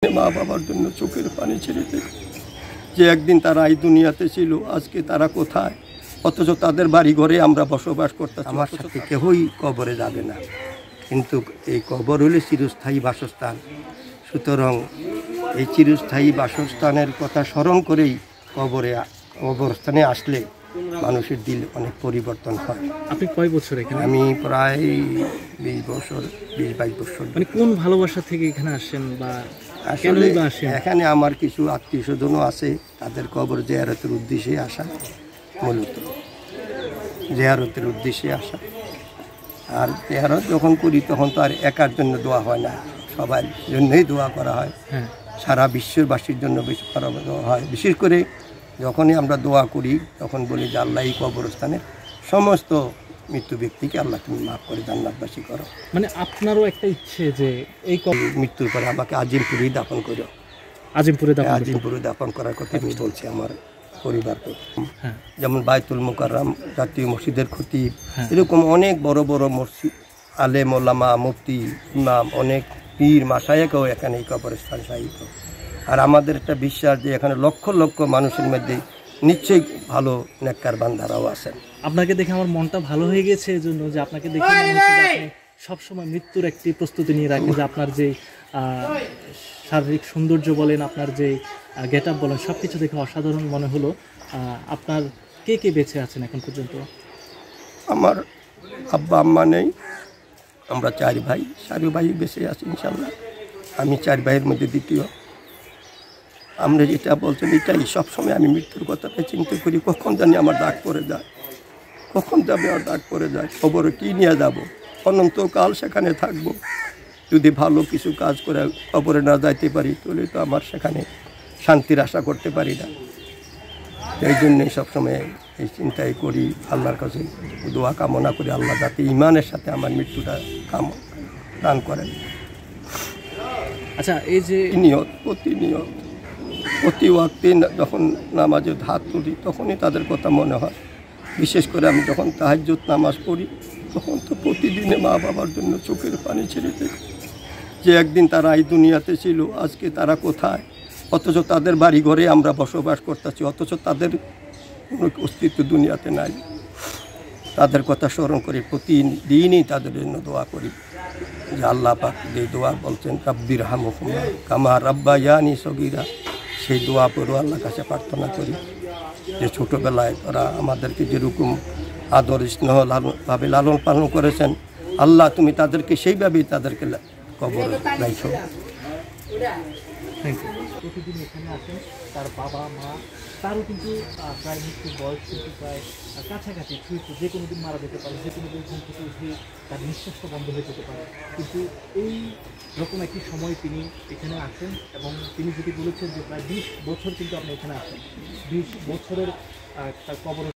মা বাবার জন্য চোখের পানি ছেড়ে দিল যে একদিন তারা এই দুনিয়াতে ছিল, আজকে তারা কোথায়? অথচ তাদের বাড়ি ঘরে আমরা বসবাস করতেছি। আমার সাথে কেউই কবরে যাবে না, কিন্তু এই কবর হলে চিরস্থায়ী বাসস্থান। সুতরাং এই চিরস্থায়ী বাসস্থানের কথা স্মরণ করেই কবরস্থানে আসলে মানুষের দিল অনেক পরিবর্তন হয়। আপনি কয় বছর এখানে? আমি প্রায় 20-22 বছর। মানে কোন ভালোবাসা থেকে এখানে আসেন বা আসলে এখানে আমার কিছু আত্মীয় স্বজনও আছে, তাদের কবর জিয়ারতের উদ্দেশ্যে আসা, মূলত জিয়ারতের উদ্দেশ্যে আসা। আর জিয়ারত যখন করি তখন তো আর একার জন্য দোয়া হয় না, সবার জন্যই দোয়া করা হয়। সারা বিশ্ববাসীর জন্য বেশি করা হয়। বিশেষ করে যখনই আমরা দোয়া করি তখন বলি যে আল্লাহ এই কবরস্থানের সমস্ত মৃত্যু ব্যক্তিকে আল্লাহ তুমি মাফ করে জান্নাতবাসী করো। মানে আপনারও একটা ইচ্ছে যে এই মৃত্যুর পরে আমাকে আজিমপুরেই দাফন করো। আজিমপুরে দাফন করার কথা আমি বলছি আমার পরিবারকে। যেমন বাইতুল মুকাররম জাতীয় মসজিদের খতিব, এরকম অনেক বড় বড় মসজিদ, আলেম ওলামা, মুফতি, ইমাম, অনেক পীর মাশায়েখও এখানে এই কবরস্থান শায়িত। আর আমাদের একটা বিশ্বাস যে এখানে লক্ষ লক্ষ মানুষের মধ্যে নিশ্চয়ই ভালো নেককার বান্দারাও আছেন। আপনাকে দেখে আমার মনটা ভালো হয়ে গেছে এই জন্য যে আপনাকে দেখে মনে হচ্ছে যে আপনি সবসময় মৃত্যুর একটি প্রস্তুতি নিয়ে রাখেন, যে আপনার যে শারীরিক সৌন্দর্য বলেন, আপনার যে গেট আপ বলেন, সব কিছু দেখে অসাধারণ মনে হলো। আপনার কে কে বেঁচে আছেন এখন পর্যন্ত? আমার আব্বা আম্মা নেই, আমরা 4 ভাই, 4 ভাই বেঁচে আছি ইনশাল্লাহ। আমি 4 ভাইয়ের মধ্যে দ্বিতীয়। আমরা যেটা বলছেন এটাই সবসময় আমি মৃত্যুর কথাটা চিন্তা করি, কখন জানি আমার ডাক পড়ে যায়, কখন যাবে আর ডাক পড়ে যায়, খবরে কী নিয়ে যাব, অনন্তকাল সেখানে থাকব। যদি ভালো কিছু কাজ করে খবরে না যাইতে পারি তাহলে তো আমার সেখানে শান্তির আশা করতে পারি না। এই জন্যই সবসময় এই চিন্তাই করি, আল্লাহর কাছে দোয়া কামনা করি আল্লাহ যাতে ইমানের সাথে আমার মৃত্যুটা দান করেন। আচ্ছা, এই যে নিয়ত প্রতি ওয়াক্তে যখন নামাজে হাত তুলি তখনই তাদের কথা মনে হয়। বিশেষ করে আমি যখন তাহাজ্জুদ নামাজ পড়ি তখন তো প্রতিদিনে মা বাবার জন্য চোখের পানি ছেড়ে দিই যে একদিন তারা এই দুনিয়াতে ছিল, আজকে তারা কোথায়? অথচ তাদের বাড়ি ঘরে আমরা বসবাস করতেছি, অথচ তাদের কোনো অস্তিত্ব দুনিয়াতে নাই। তাদের কথা স্মরণ করে প্রতিদিনই তাদের জন্য দোয়া করি যে আল্লাহ পাক যে দোয়া বলছেন রাব্বির হামহুমা কামা রাব্বায়ানি সগীরা, সেই দোয়া পড়ো আল্লাহর কাছে প্রার্থনা করি যে ছোটোবেলায় তারা আমাদেরকে যেরকম আদর স্নেহ ভাবে লালন পালন করেছেন, আল্লাহ তুমি তাদেরকে সেইভাবেই তাদেরকে কবরে রাখো। প্রতিদিন এখানে আসেন, তার বাবা মা, তারও কিন্তু প্রায় মৃত্যুর বয়স কিন্তু প্রায় কাছাকাছি, যে কোনো দিন মারা যেতে পারে, যে কোনো দিন ঘুম থেকে উঠে তার নিঃশ্বাসটা বন্ধ হয়ে যেতে পারে। কিন্তু এই রকম একটি সময় তিনি এখানে আসেন এবং তিনি যেটি বলেছেন যে প্রায় 20 বছর কিন্তু আপনি এখানে আসেন, 20 বছরের তার কবর